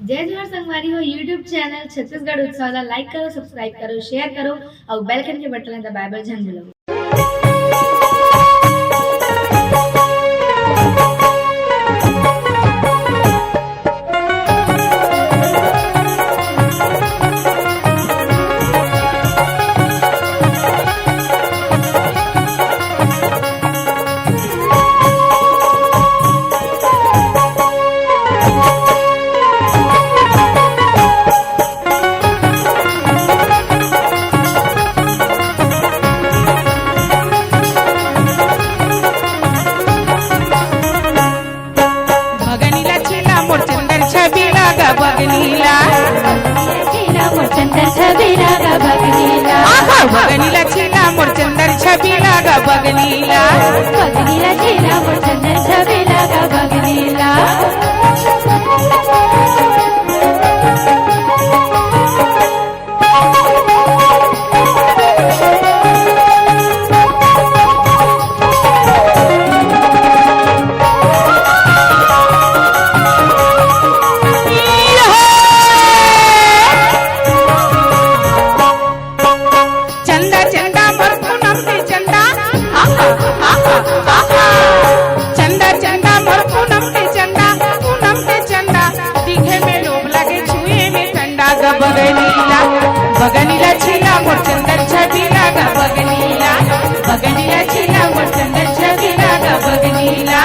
जय जोहार संगवारी हो यूट्यूब चैनल छत्तीसगढ़ उत्सव ला लाइक करो, सब्सक्राइब करो, शेयर करो और बेल आइकन के बटन ला दबाए बर झन भूलो। बगनीला मुरचंदर छबीला गा बगनीला बगनीला छीला मुरचंदर छबीला गा बगनीला बगनीला छीला मुरचंदर छबीला गा बगनीला चंदा चंदा मोर पूनम के चंदा पूनम के चंदा दिखे में लोभ लगे छुए में ठंडा गा बगनीला बगनीला छीला मोर चंदर छबीला गा बगनीला बगनीला छीला मोर चंदर छबीला गा बगनीला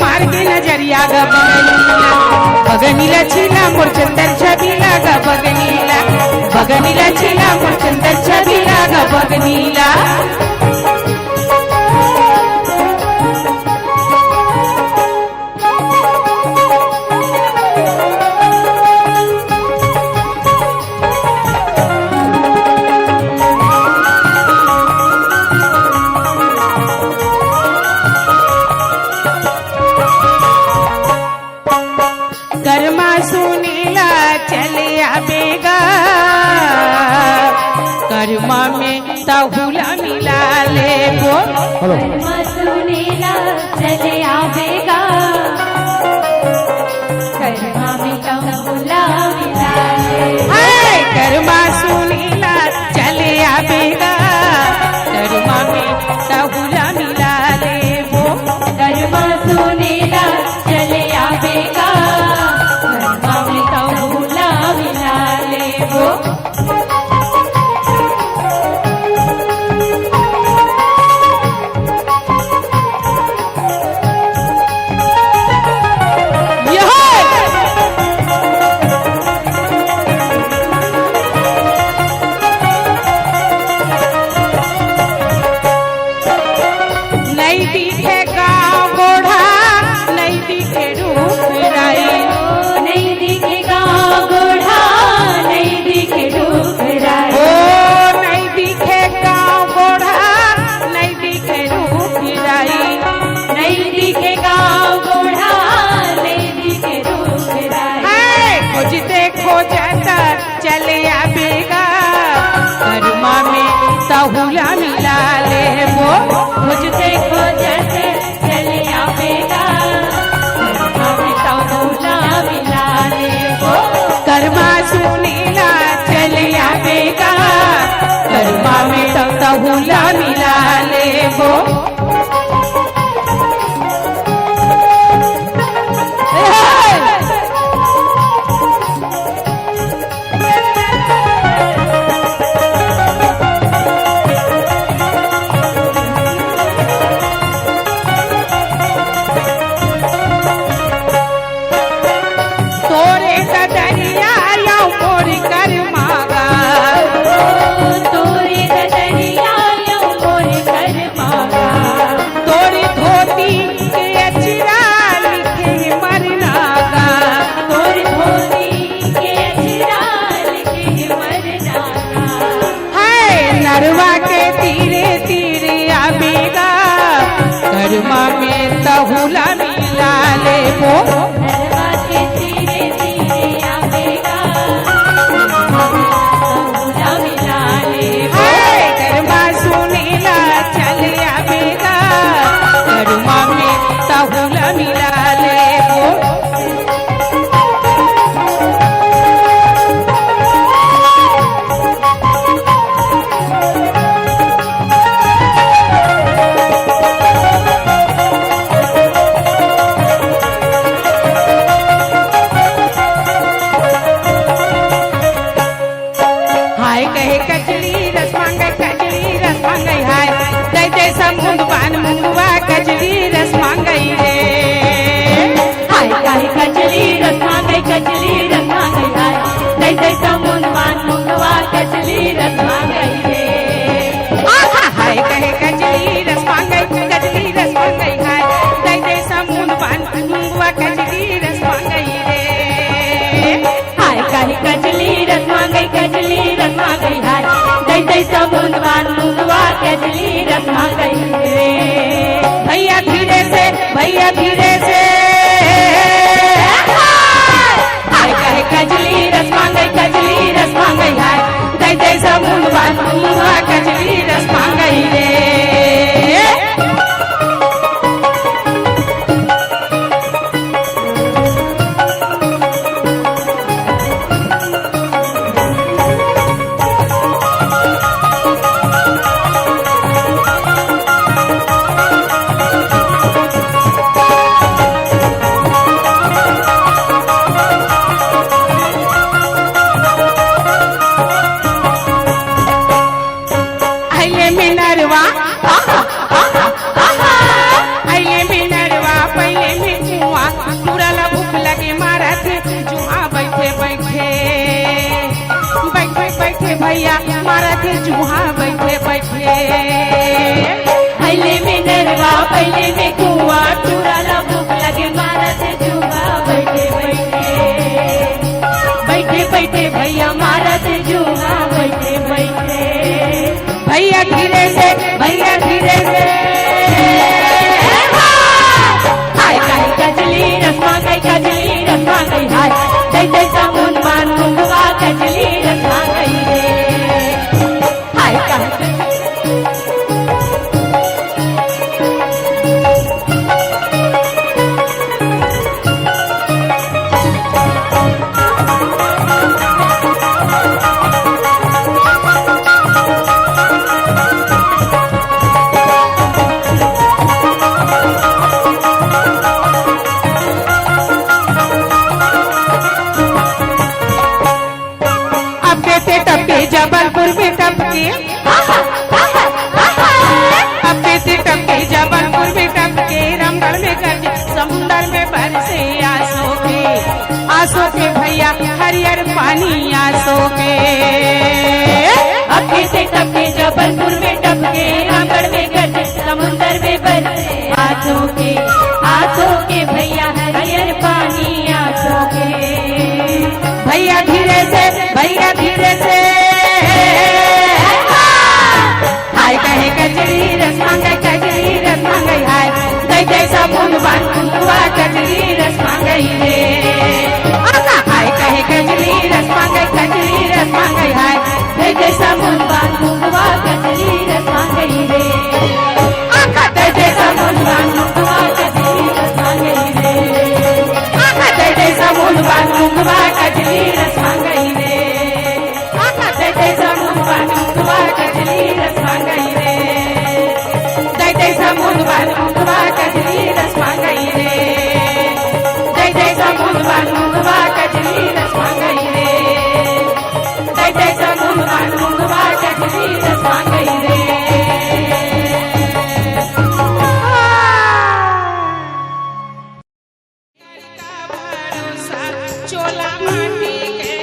मार के नजरिया गा बगनीला बगनीला छीला मुरचंदर छबीला गा बगनीला बगनीला छीला मुरचंदर छबीला गा बगनीला कर्मा सुनीला चले आवेगा कर्मा में तहुला मिला ले वो कर्मा सुनीला चले आवेगा कर्मा में तहुला मिला ले कर्मा सुनीला चले आवेगा कर्मा में तहुला मिला ले वो कर्मा सुनीला चले आवेगा वो नरवा के धीरे धीरे आवेगा बहुला मिला ले वो हाय गरमा सुनीला चल आवेगा गरमा में तहुला मिला ले वो हाय कहे कजली रस मांगे हाय जय जय समुंद पान मुंगवा कजली रस मांगई रे हाय काहे कजली रस मांगे हाय जय जय समुन मान मुंगवा कजली रस मांगे रे हाय कहे कजली रस मांगे हाय जय जय समुंद पान मुंगवा कजली रस मांगई रे हाय काहे कजली रस मांगे हाय जय जय समुन मान मुंगवा कजली रस मांगे रे भैया धीरे से हाय काहे कजली रस मांगे हाय जय जय समुंद पान मुंगवा कजली रस मांगई रे आइले मिनरवा पहले में जुआ तुरला भूख लगे मारा थे जुआ बैठे भैया मारा थे जुआ बैठे पहले में नरवा पहले में कुआ टुराला भूख लगे मारा से जुआ बैठे भैया मारा से जुआ बैठे भैया धीरे से हाय काहे कजली रस मांगे हाय जय जय समुन मान मुंगवा कजली रस मांगे रे हाय काहे अब कैसे टपके जबलपुर में टपके अब कैसे टपके जबलपुर में टपके रामगढ़ में गरजे समुंदर में बरसे आसो के भैया हरियर पानी आसो के अखे से टपके जबलपुर में टपके रामगढ़ में गरजे समुंदर में बरसे आंसू के भैया हरियर पानी आंसू के भैया धीरे से हाय कहे कजरी रस मांगे हाय जय जय समुन बान कुंदवा कजरी रस मांगई रे हाय कहे कजरी रस मांगे हाय जय जय समुन बान मुंगवा कजली रस मांगे रे जय जय समुन बान मुंगवा कजली रस मांगे रे जय जय समुन बान कुंदवा कजरी रस मांगई रे जय जय समुन बान मुंगवा कजली रस मांगे रे जय जय समुन बान कुंदवा कजरी रस मांगई रे जय जय समुन बान कुंदवा कजरी रस मांगई रे जय जय समुन बान कुंदवा कजरी रस मांगई रे चोला माटी के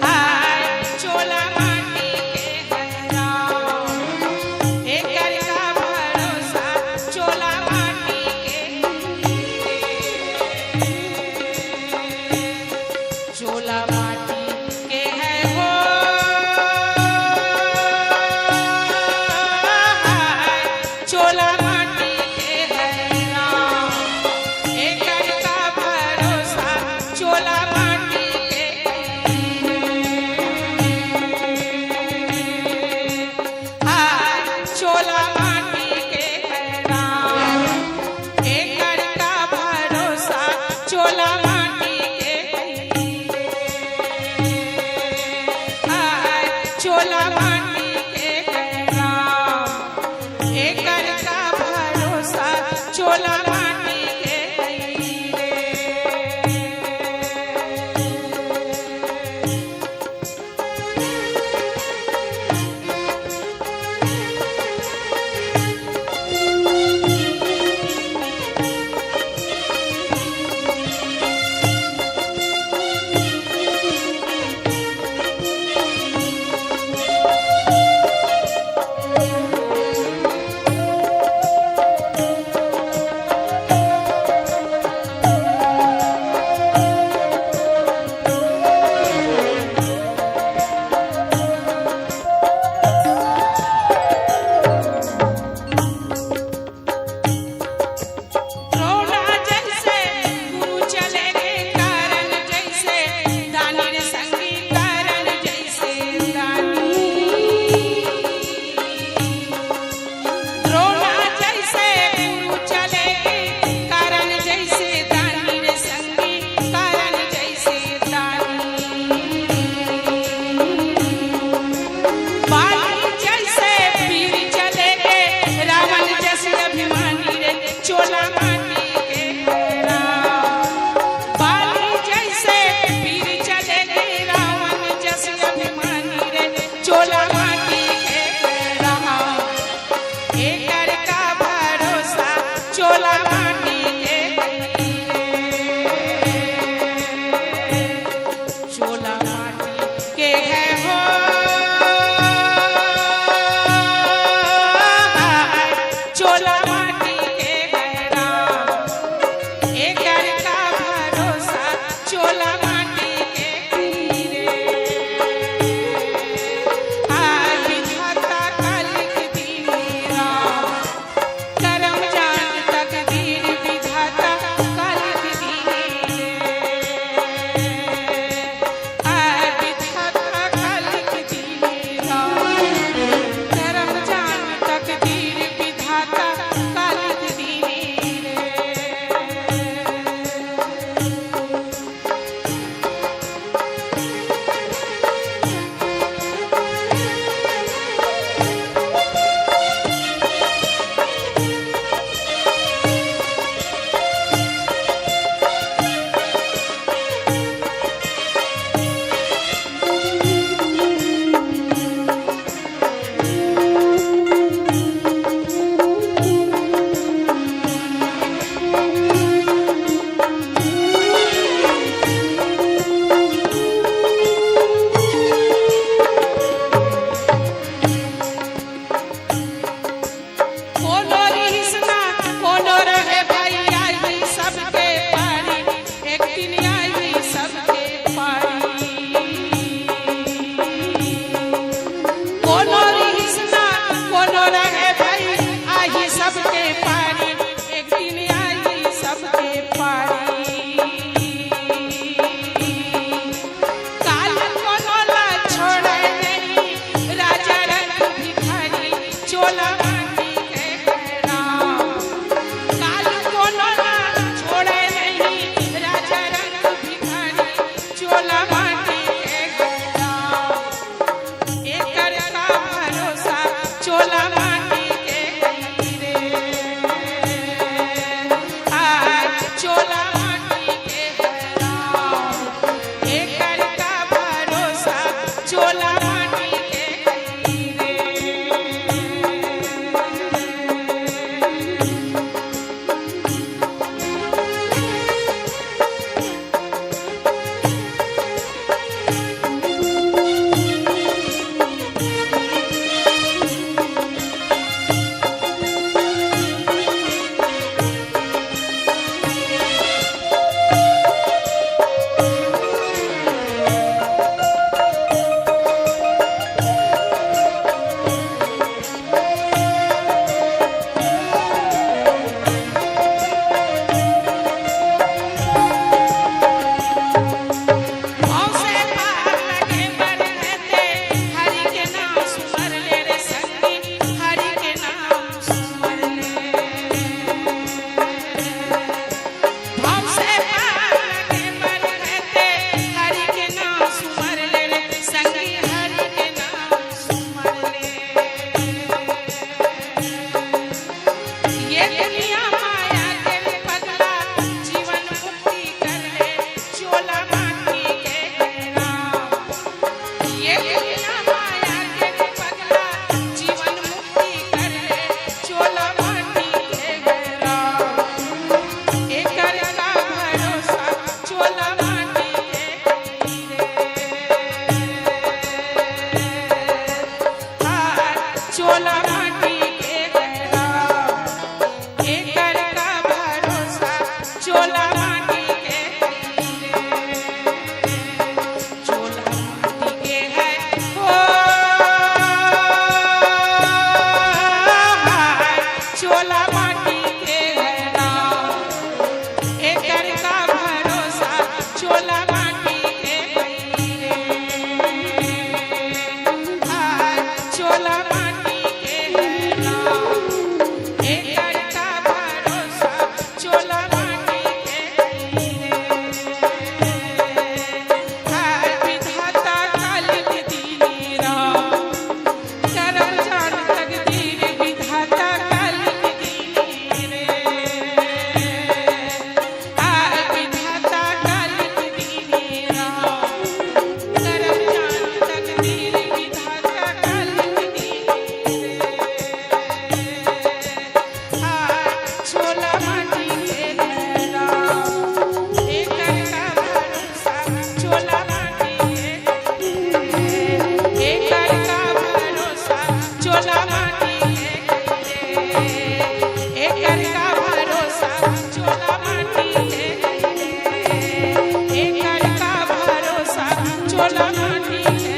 हाय चोला माटी के हजाम एकर का भरोसा चोला माटी के चोला माटी के है वो हाय चोला चोला माटी के है राम, एकर का भरोसा चोला माटी के हाय चोला माटी के है राम, एकर का भरोसा चोला माटी के हाय चोला माटी के है राम, एकर का भरोसा चोला माटी के ये दुनिया माया के पगला जीवन मुक्ति कर ले चोला माटी के घेरा ये दुनिया माया के पगला जीवन मुक्ति कर ले चोला माटी के घेरा एकर का भरोसा चोला माटी के हीरे चोला माटी के घेरा एकर का भरोसा चोला माटी के हीरे चोला माटी के है ओ चोला माटी के घेरा एकर का भरोसा चोला माटी के हीरे चोला माटी के घेरा एकर का भरोसा चोला माटी के हीरे विधाता कालिक दीरा करम जान तकदीर विधाता कालिक दीरे विधाता कालिक दीरा करम जान तकदीर विधाता कालिक दीरे चोला माटी के घेरा एकर का भरोसा चोला माटी के एकर का भरोसा चोला माटी के एकर का भरोसा चोला माटी के एकर का भरोसा चोला माटी के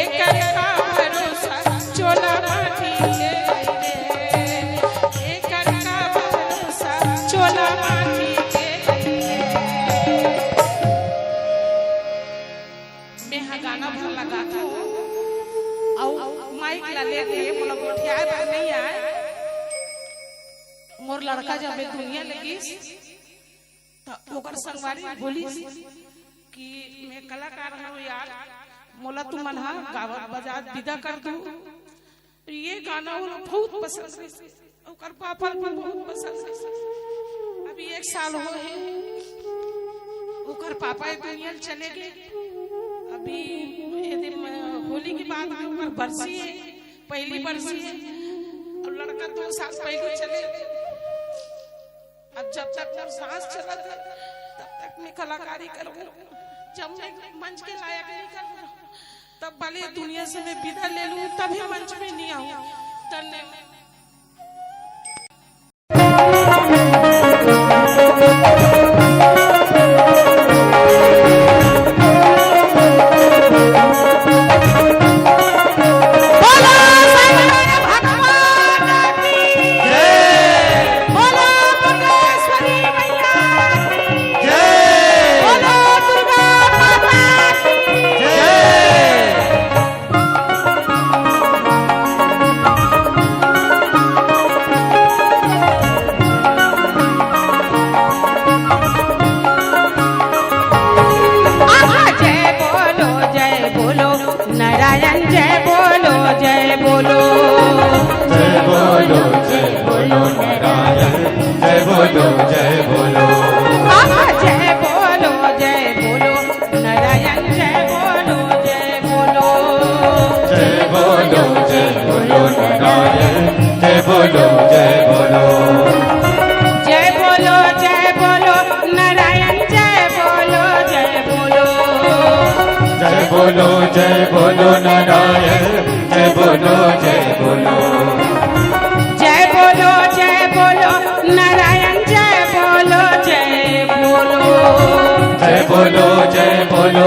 एकर का भरोसा चोला माटी के एकर का भरोसा चोला माटी के मैं हाँ गाना भर लगा था और माइक ला लेके मोला गोठिया नहीं आए मोर लड़का जब ए दुनिया लगी तो ओकर संगवारी बोली कि मैं कलाकार हूँ यार मोला तू मन हा गावत बजात विदा कर दू ये गाना वो बहुत पसंद है ओकर पापा को बहुत पसंद है अभी 1 साल हो है ओकर पापा ए दुनिया चले गए अभी ये दिन होली के बाद में ओकर बरसी है पहली बरसी है और लड़का 2 साल पहले चले गए अब जब तक मोर सांस चलत है तब तक मैं कलाकारी करूँ जब मैं मंच के लायक नहीं कर तब भले दुनिया से मैं विदा ले लूँ तभी मंच में नहीं आऊँ धन्यवाद बोलो जय बोलो नारायण जय बोलो जय बोलो जय बोलो जय बोलो नारायण जय बोलो जय बोलो जय बोलो जय बोलो नारायण जय बोलो जय जय बोलो जय बोलो नारायण जय बोलो जय बोलो जय बोलो जय बोलो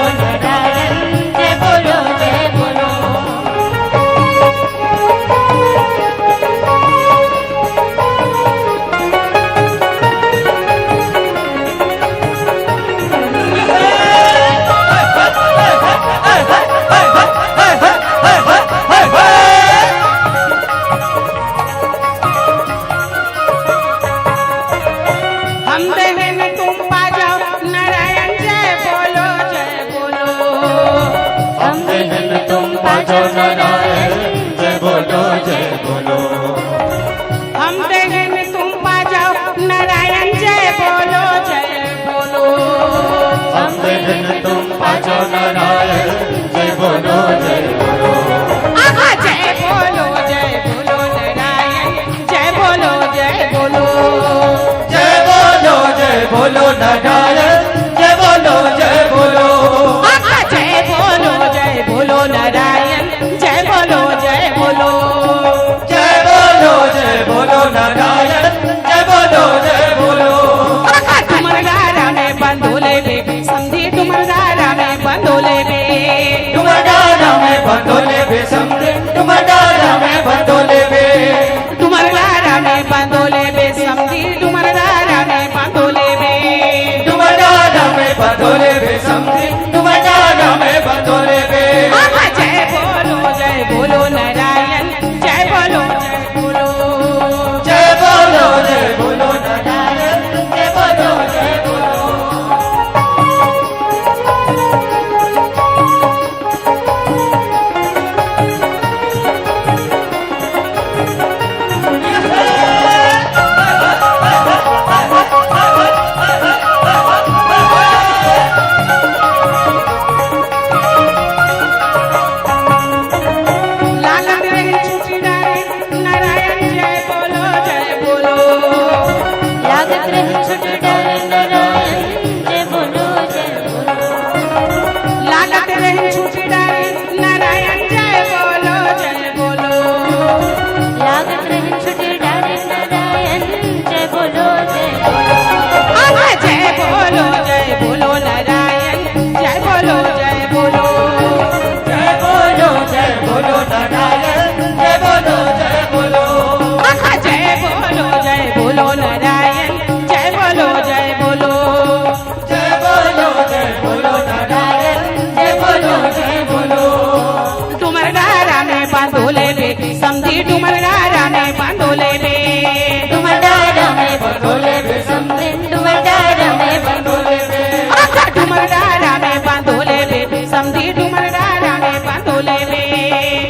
नारायण जय बोलो जय बोलो हम बहन तुम पा जाओ नारायण जय बोलो जय बोलो। हम बहन तुम बाजो नारायण जय बोलो जय बोलो। हम बहन तुम पा जाओ नारायण जय बोलो जय बोलो। हम बहन तुम बाजो नारायण जय बोलो जय बोलो। आहा जय बोलो नारायण जय बोलो जय बोलो। जय बोलो नारायण जय बोलो जय बोलो। आहा जय बोलो नारायण जय बोलो जय बोलो। जय बोलो नारायण जय बोलो जय बोलो। आहा तुमरा में बंधोले में समझी तुमरा में बंधोले में। तुम्हारा में बंधोले बे समझे तुम्हारा में बंधोले बे। तुमरा में बंधोले में समझी तुमरा में बंधोले में। तुम्हारा में बंधोले बे समझे तुम्हारा में बंधोले बे। आहा जय बोलो नारायण जय बोलो जय बोलो। जय बोलो नारायण जय बोलो जय बोलो। लागत रहे छुटीदारे नारायण जय बोलो जय बोलो। लागत रहे छुटी डारे नारायण जय बोलो जय बोलो। लागत रहे छुटीदारे नारायण जय बोलो जय बोलो। लागत रहे छुटी डारे नारायण जय बोलो जय बोलो। आहा जय बोलो नारायण जय बोलो जय बोलो। जय बोलो नारायण जय बोलो जय बोलो। आहा जय बोलो नारायण जय बोलो जय बोलो। जय बोलो नारायण जय बोलो जय बोलो। तुमरा में बंधोले में समझी तुमरा में बंधोले में। तुम्हारा में बंधोले बे समझे तुम्हारा में बंधोले बे। आहा तुमरा में बंधोले में समझी तुमरा में बंधोले में।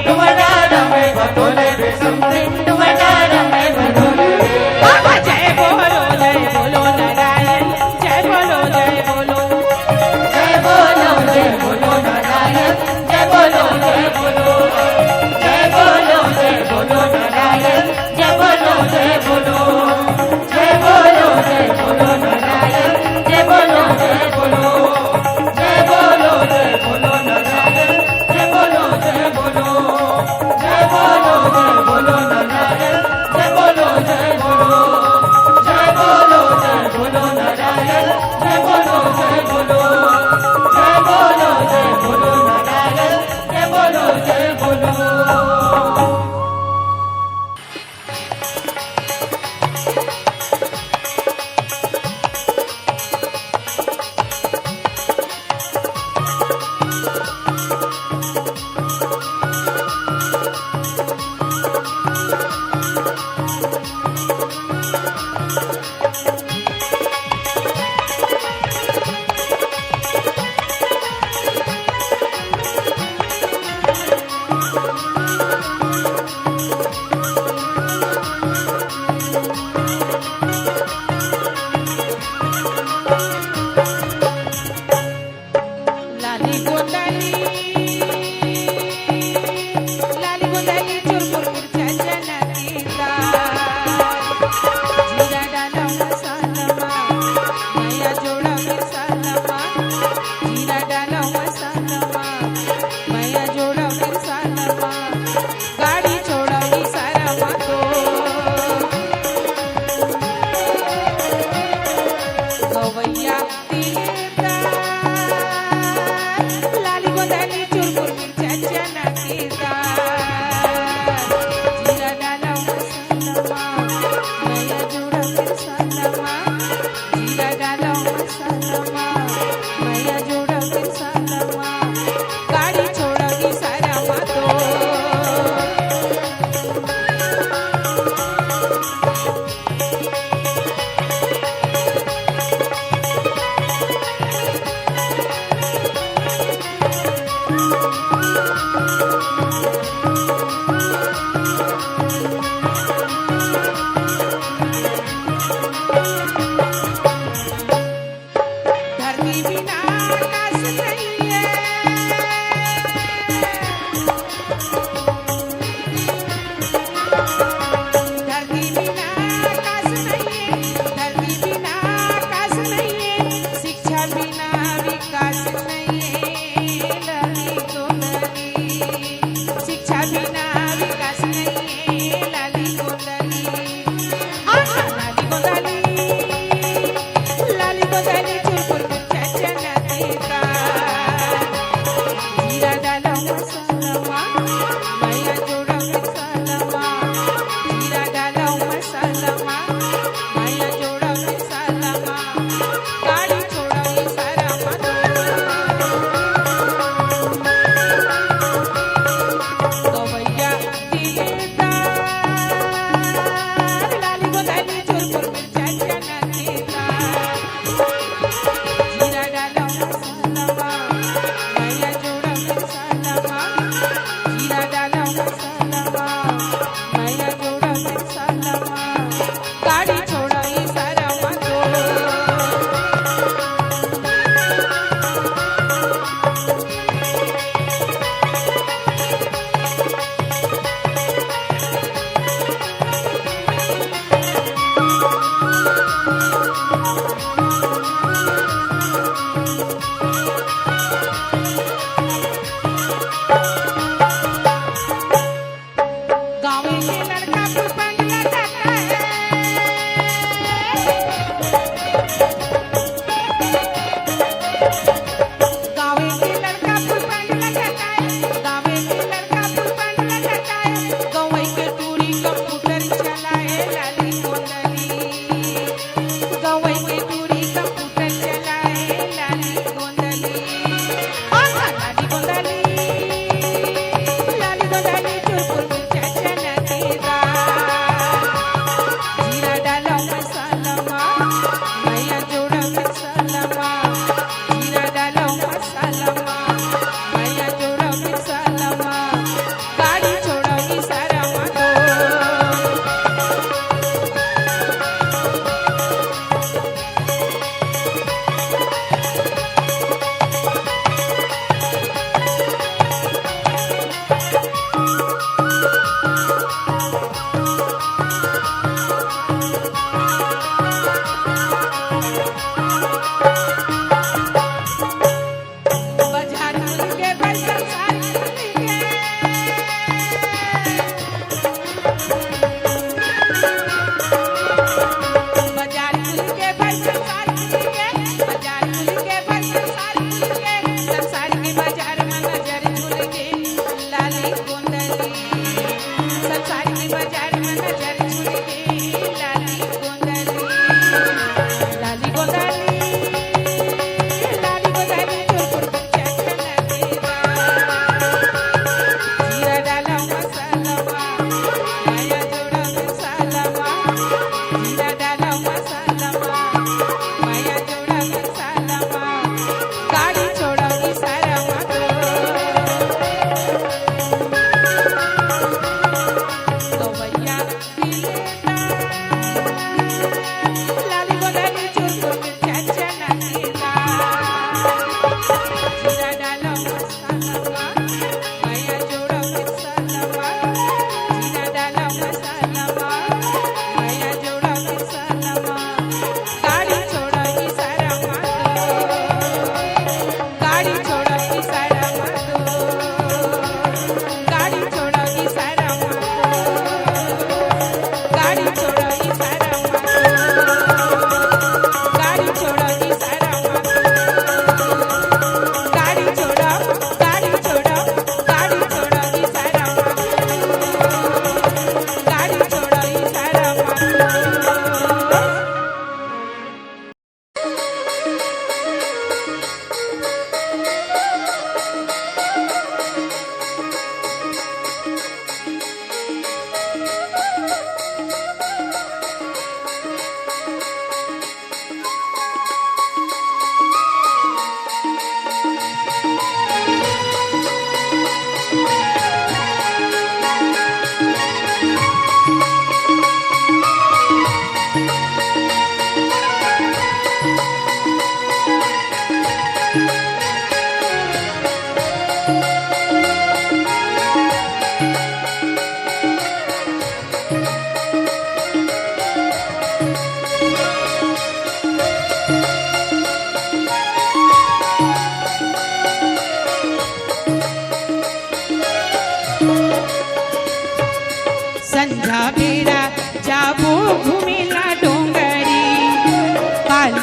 तुम्हारा में बंधोले बे समझे तुम्हारा में बंधोले बे। आहा जय बोलो नारायण जय बोलो जय बोलो। जय बोलो नारायण जय बोलो जय बोलो। जय बोलो नारायण जय बोलो जय बोलो। जय बोलो नारायण जय बोलो जय बोलो। जय बोलो नारायण जय बोलो जय बोलो। जय बोलो नारायण जय बोलो जय बोलो। जय बोलो नारायण जय बोलो जय बोलो। जय बोलो नारायण जय बोलो जय बोलो। लाली गोंदाली चुरमुर मुरच्या जनतीचा जिरा डाला मसालमा माया जोडा मिरसालमा। जिरा डाला मसालमा माया जोडा मिरसालमा। गाडी छोडावी सारा मातो गवैया तीर्था। लाली गोंदाली चुरमुर मुरच्या जनतीचा जिरा डाला मसालमा माया जोडा मिरसालमा। जिरा डाला मसालमा माया जोडा मिरसालमा। गाडी छोडावी सारा मातो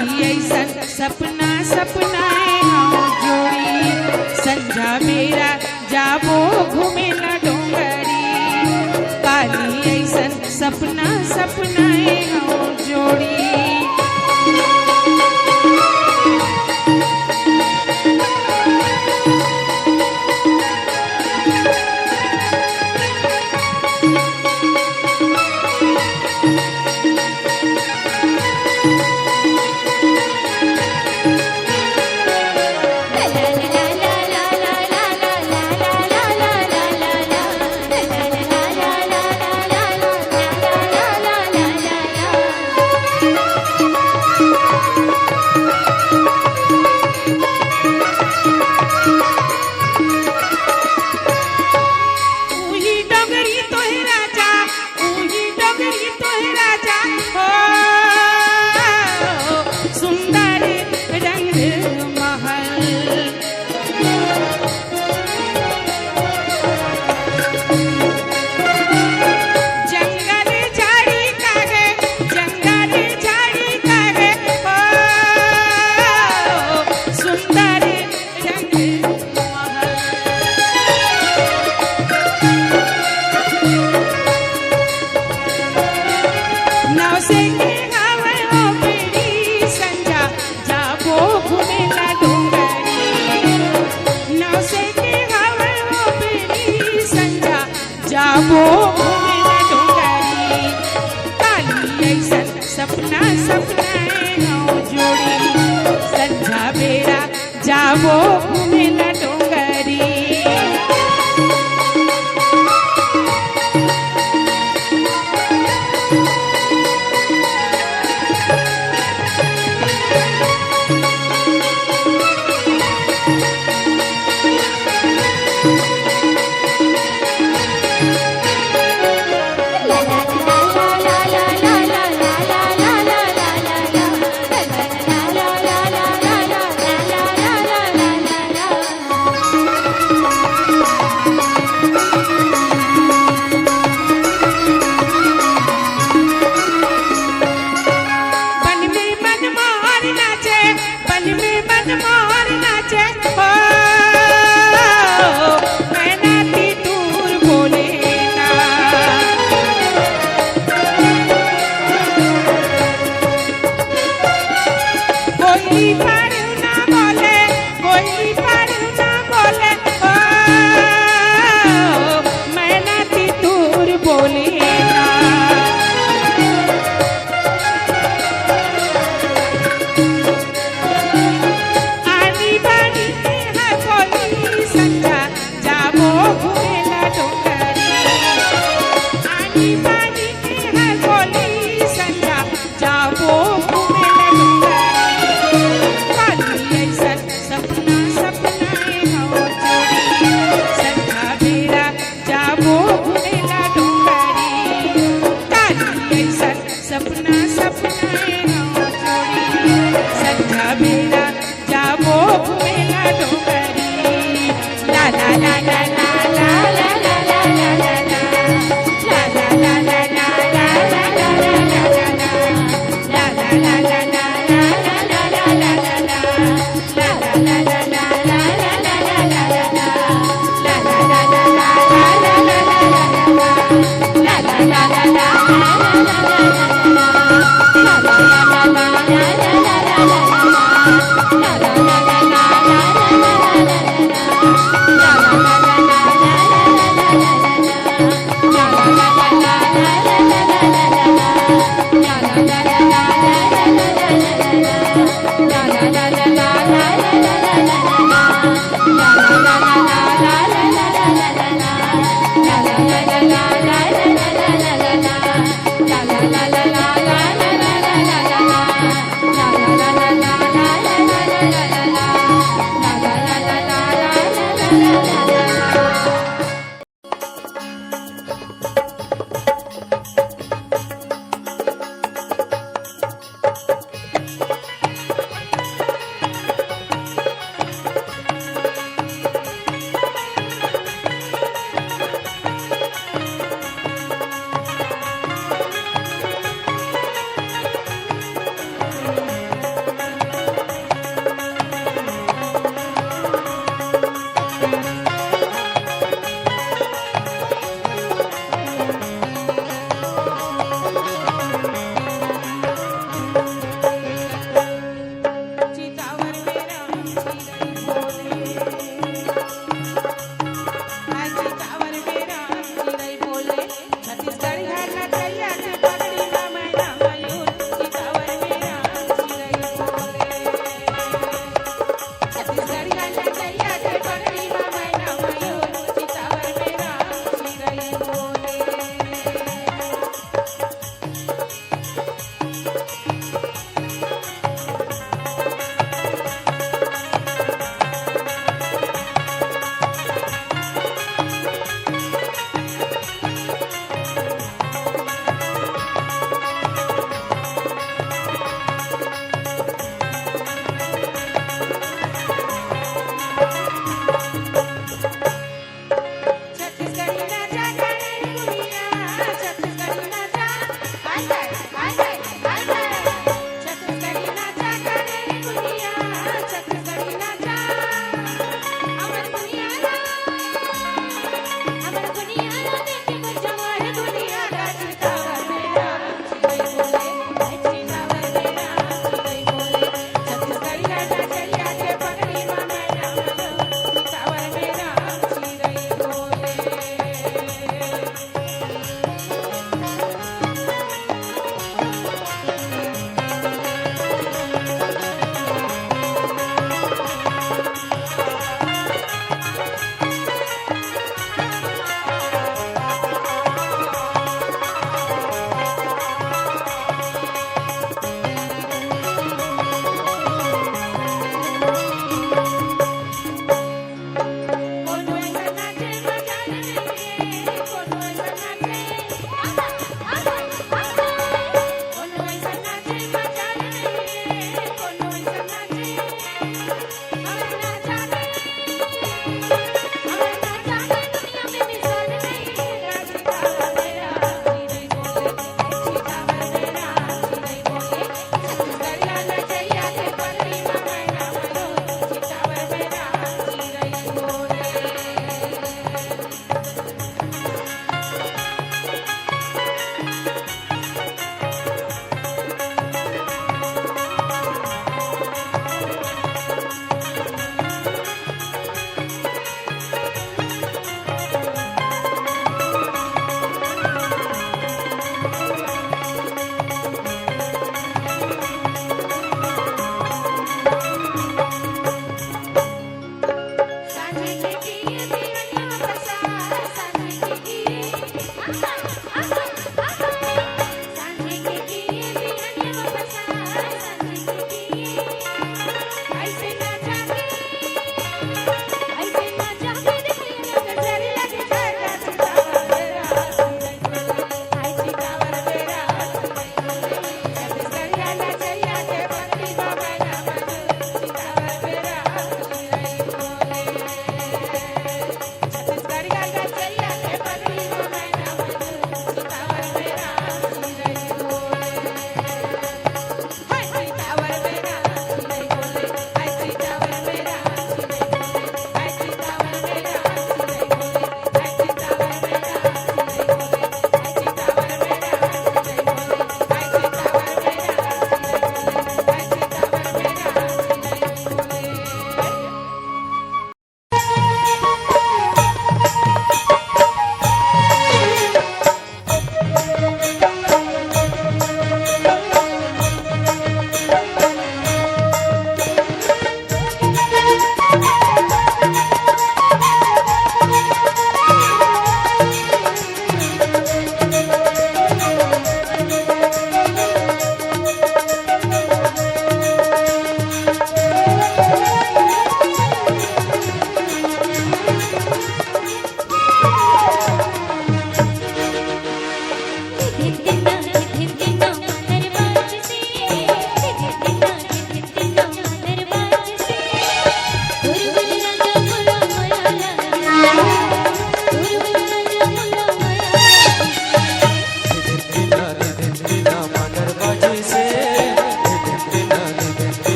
काली ऐसन सपना सपनाए हाँ जोड़ी संझा बेरा जाबो घूमेला डोंगरी काली ऐसन सपना सपनाए हाँ जोड़ी जाबो घूमेला डोंगरी काली ऐसन सपना सपनाए हाँ जोड़ी संझा बेरा जाबो घूमेला डोंगरी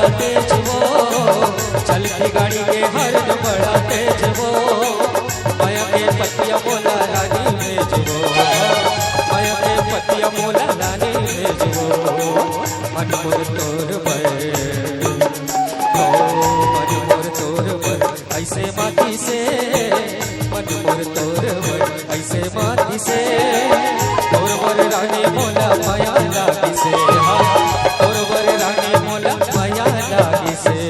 बड़ा तेज वो, चलती गाड़ी के हर्न बड़ा तेज वो, माया के पतिया बोला रानी भेज वो, माया के पतिया बोला रानी भेज वो, मनमुर तोर पर ओ मनमुर तोर पर ऐसे माटी से, मनमुर तोर पर ऐसे माटी से, तोर बर रानी बोला माया लागी से, तोर बर रानी बोला माया लागी से।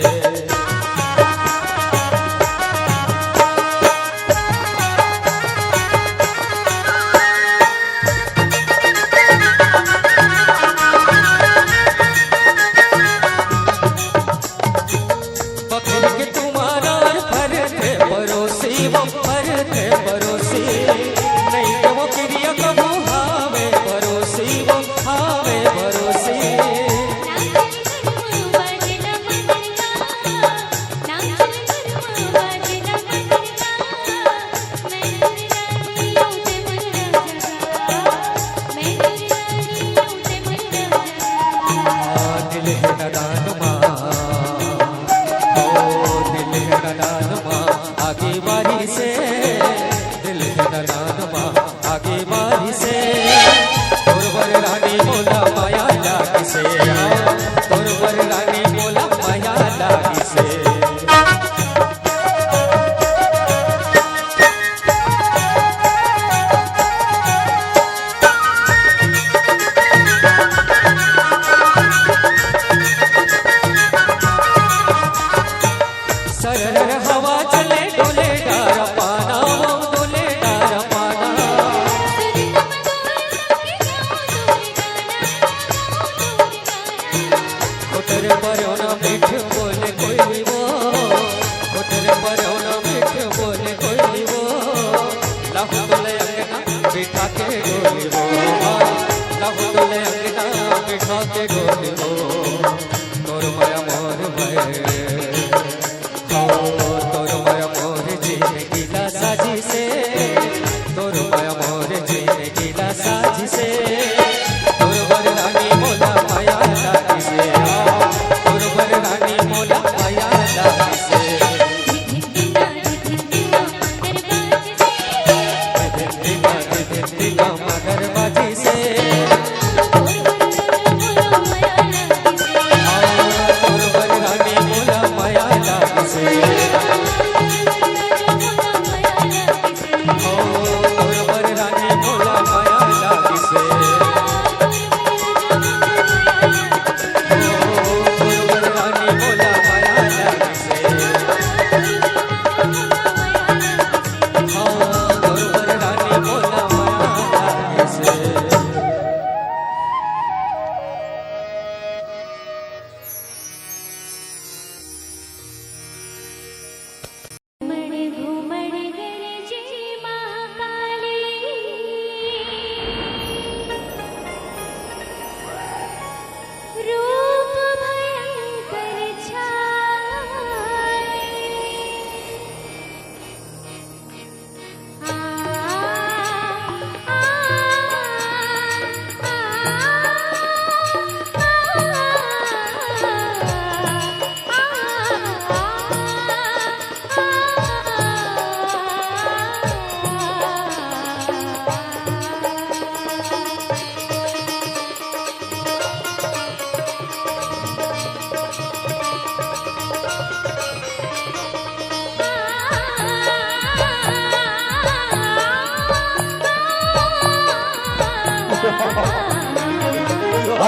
बकरी के तुम्हारा फर थे परोसी, वो फर थे परोसी, नहीं तो वो क्रिया कबू हावे परोसी, वो हावे परोसी। दिल है नदान माँ, ओ दिल है नदान माँ, आगे बारी से, दिल है नदान माँ, आगे बारी से, तोर बर रानी बोला माया लागी से, तोर बर रानी बोला माया लागी से। सरर हवा चले डोले डार पाना, वो डोले डार पाना, कोटर परौना मीठ बोले कोई वो, कोटर परौना मीठ बोले कोई वो, लाहू डोले अंगना बिठा के डोली वो, लाहू डोले अंगना बिठा के डोली वो, तोर माया मोर भय, तोर माया मोर जीने गिला साजी से, तोर माया मोर जीने गिला साजी से, तोर बर रानी मोला माया लागी से, तोर बर रानी मोला माया लागी से। दिना मगर बाजी से, तोर बर रानी मोला माया लागी से, तोर बर रानी मोला माया लागी से, तोर बर रानी मोला माया लागी से, तोर बर रानी मोला माया लागी से। घुमड़ घुमड़ गरजे महाकाली, रूप भयंकर छाए, आ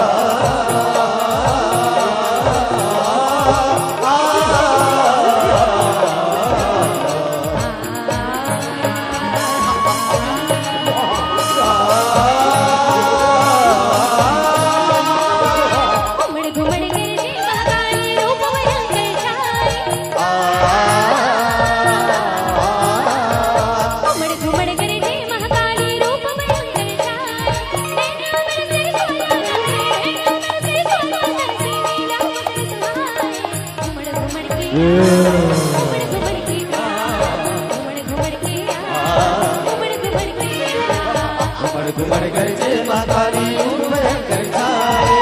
घुमड़ घुमड़ गरजे महाकाली रूप भयंकर छाए।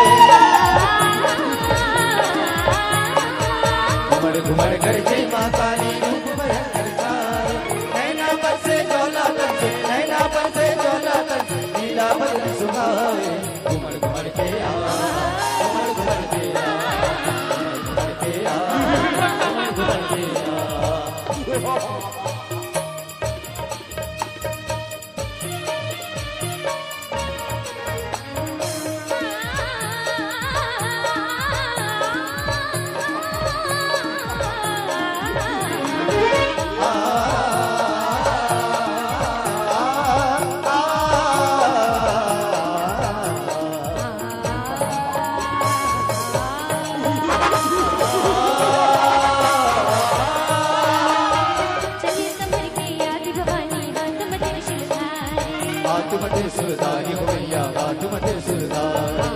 बात में त्रिशूलधारी हो भैया, बात में त्रिशूलधारी।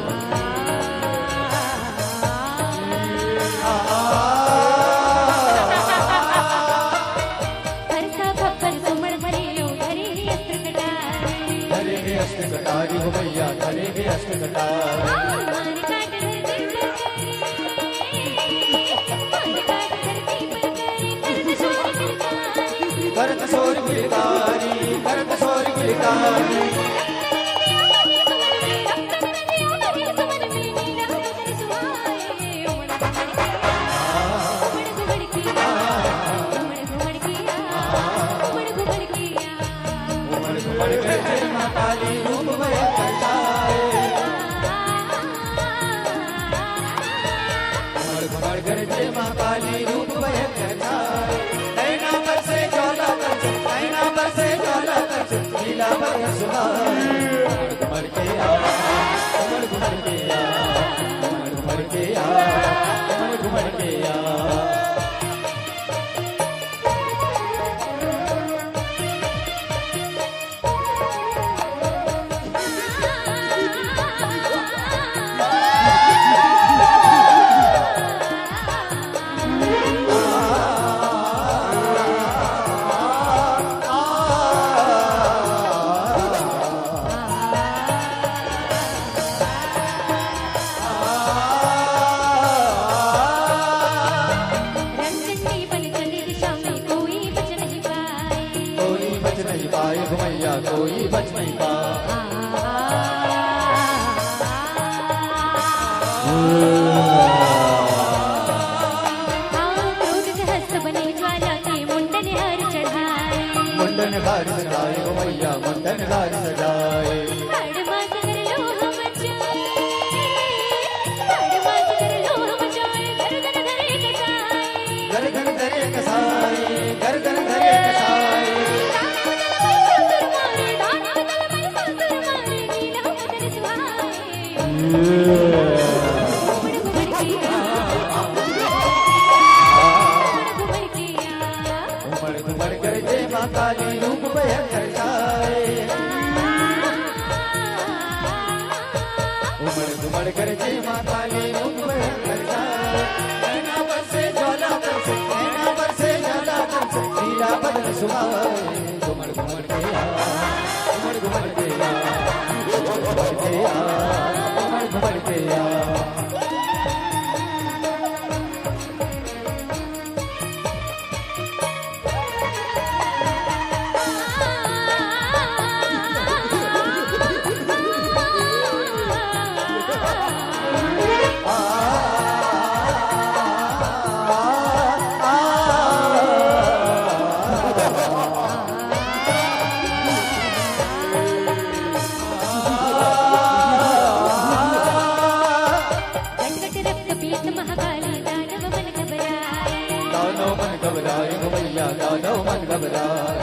कटारी हो भैया, करेंगे अष्ट कटारी। करत सोर गिरधारी, करत सोर गिरधारी। काली रूप भयंकर छाए, घुमड़ गरजे माँ काली रूप भयंकर छाए। नैना बरसे ज्वाला तरस, नैना बरसे ज्वाला तरस, नीला बरस सुहाए। घुमड़ के आ, घुमड़ घुमड़ के आ, घुमड़ घुमड़ के आ, घुमड़ घुमड़ के आ। घुमैया कोई बच नहीं पाए। मुंडन हार सजाए घुमैया, मुंडन हार सजाए। गर्दन धरे कसाई, गर्दन धरे कसाई। घुमड़ गरजे माँ काली रूप भयंकर छाए। घुमड़ गरजे माँ काली रूप भयंकर छाए। नैना बरसे ज्वाला तरस, नैना बरसे ज्वाला तरस, नीला बदन सुहाए। घुमड़ घुमड़ के आ, घुमड़ घुमड़ के आ, घुमड़ के आ, घुमड़ घुमड़ के आ। दानव मन घबराए घुमैया, दानव मन घबराए।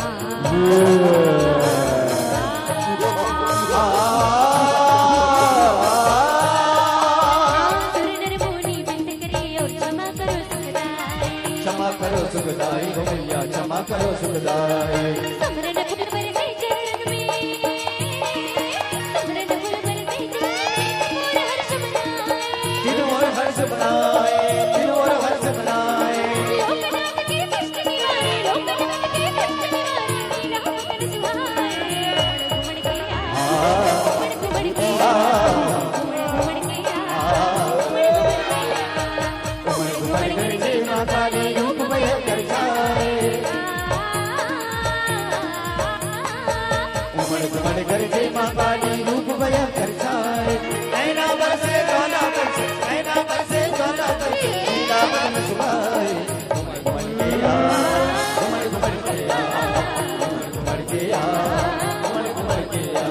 क्षमा करो सुखदाई घुमैया, क्षमा करो सुखदाई। दिल और हर्ष बनाए, दिल और हर्ष बनाए। काली रूप भयंकर छाए। घुमड़ गरजे माँ काली रूप भयंकर छाए। नैना बरसे ज्वाला तरस, नैना बरसे ज्वाला तरस, नीला बदन सुहाए। घुमड़ घुमड़ के आ, घुमड़ घुमड़ के आ, घुमड़ के आ, घुमड़ घुमड़ के आ,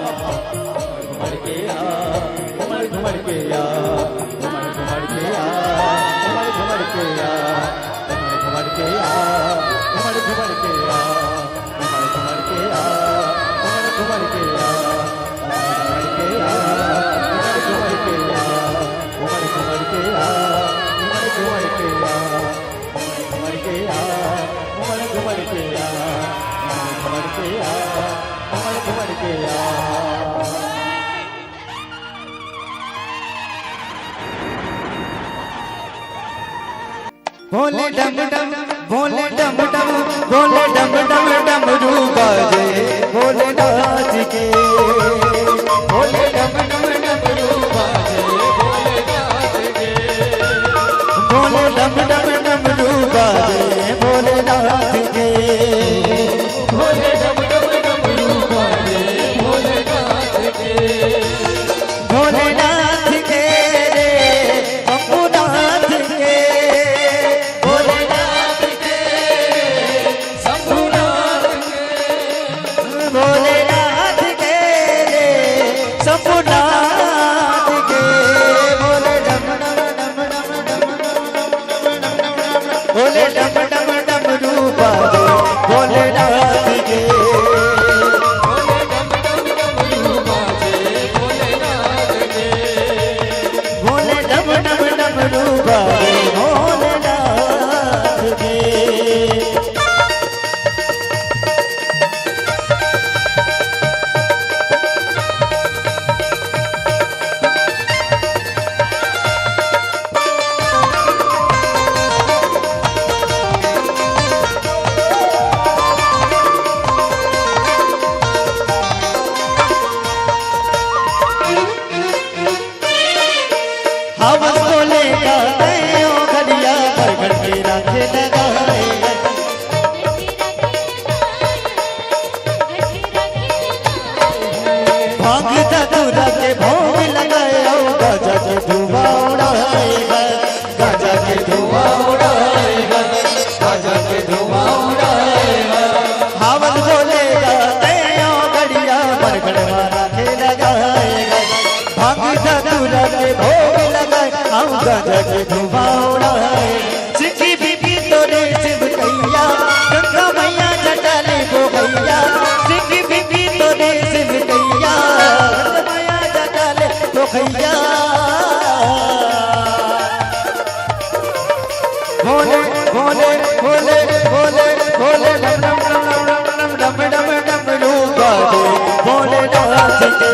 घुमड़ के आ, घुमड़ घुमड़ के आ, घुमड़ घुमड़ के आ, घुमड़ घुमड़ के आ, घुमड़ के आ, घुमड़ घुमड़ के आ, घुमड़ घुमड़ के आ, घुमड़ घुमड़ के आ। भोले डम डम भोले डम डम भोले डम डम डमरू बाजे भोलेनाथ के भोले डम डम डमरू बाजे भोलेनाथ के भोले डम डम डमरू बाजे भोलेनाथ के भोले डम डम डमरू बाजे भोलेनाथ के भोलेनाथ के रे शंभुनाथ के भोलेनाथ के शंभुनाथ के भोलेनाथ के रे शंभुनाथ के भोले डम डम डम डम डम भोले डम डम डम रूपा दे भोलेनाथ के भोले डम डम डम रूपा दे भोलेनाथ के भोले डम डम डम रूपा दे भोलेनाथ के हवस बोलेगा ओ घड़िया घर के राखे लगाएगा भांग धतूरा के भोग लगाए गाजा के धुआं उड़ाएगा गाजा के धुआं उड़ाएगा गाजा के धुआं उड़ाएगा हवस बोलेगा ओ घड़िया घर राखे लगाएगा भांग धतूरा के भोग लगाए हम गाजा के धुआं उड़ाए सिटी बीबी तोरे शिव कैया गंगा मैया जटाले गो भैया सिटी बीबी तोरे शिव कैया गंगा मैया जटाले गो भैया भोले भोले भोले भोले भोले डम डम डम डम डम डम डम रूपा दे भोलेनाथ के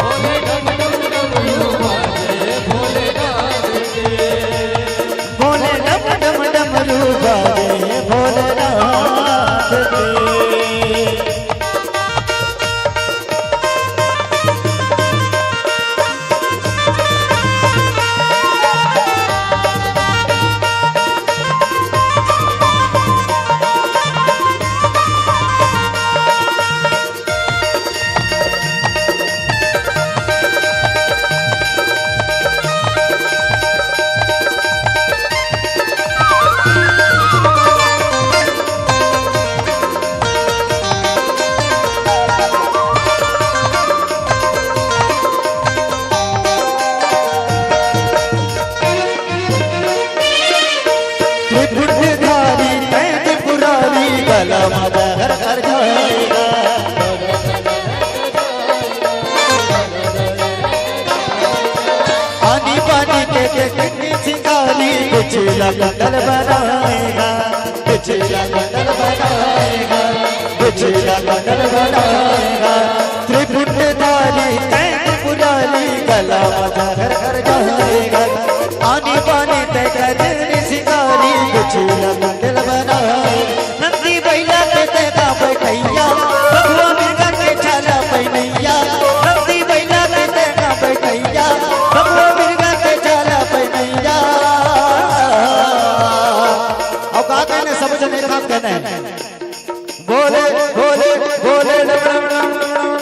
भोले डम डम डम रूपा दे भोलेनाथ के भोले डम डम डम रूपा दे भोलेनाथ के त्रिपुरधारी कैद पुरारी गला माता हर हर जाएगा पानी पानी के कितनी सिंगारी कुछ लगल बनाएगा कुछ लगल बनाएगा कुछ लगल बनाएगा त्रिपुरधारी कैद पुरारी गला माता हर हर जाएगा पानी पानी ते कदर सिंगारी कुछ लगल बनाए नंदी बैला के तेगा बैठैया बबुआ मिर्गा के छाला पैनैया नंदी बैला के तेगा बैठैया बबुआ मिर्गा के छाला पैनैया और का कहने समझ नहीं रहा कहने बोले बोले बोले डम डम डम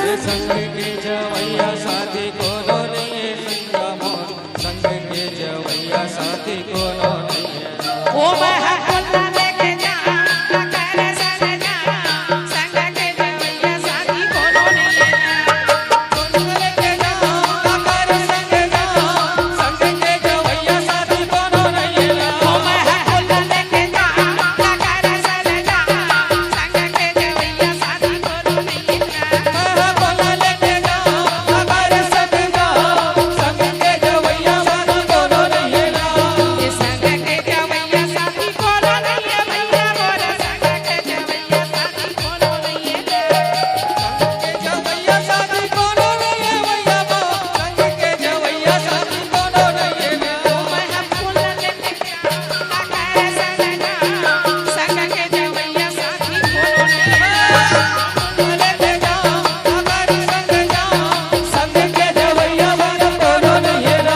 अरे संग के जवैया साथी कोनो नहीं है संगा मोर संग के जवैया साथी कोनो नहीं है ओ मैं हल्ला लेके जा कर सजना संग के जवैया साथी कोनो नहीं है संग लेके जाओ कर संग जाओ संग के जवैया साथी कोनो नहीं है ओ मैं हल्ला लेके जा कर सजना संग के जवैया साथी कोनो नहीं है बोला लेके जाओ अगर संग जाओ संग के जवैया साथी कोनो नहीं है ये संग के जवैया साथी कोनो नहीं है भैया मोर संग के जवैया साथी कोनो नहीं है के जवैया साथी कोनो नहीं है भैया बो संग के जवैया साथी कोनो नहीं है मैं फूल लेके जा कर सजना संग के जवैया साथी कोनो नहीं है लेके जाओ अगर संग जाओ संग के जवैया साथी कोनो नहीं है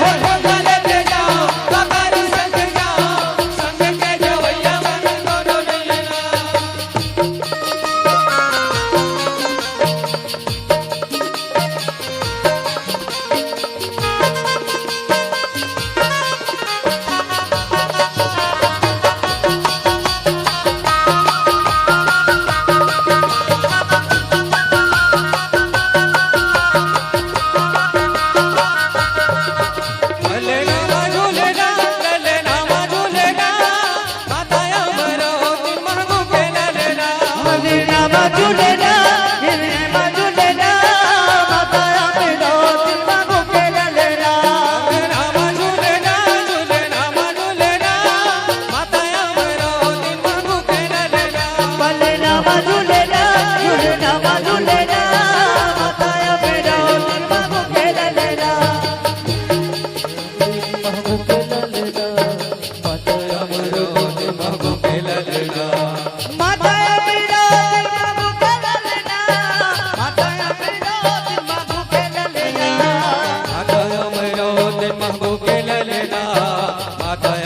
हो बोला लेके जाओ अगर संग जाओ संग के जवैया साथी कोनो नहीं है ललेना झूलेना ललेना झूलेना माताया मरो महबू के ललेना मदीना मजुलेना गिरने मजुलेना माताया मेरा दिमागो के ललेना ललेना झूलेना झूलेना झूलेना माताया मरो महबू के ललेना मलेना मजुलेना झुलेना मजुलेना माताया मेरा दिमागो के ललेना दिमागो के ललेना माताया मरो महबू के ललेना माताया मेरा दिमागो के ललेना माताया मेरा दिमागो के ललेना माताया मरो महबू के ललेना माताया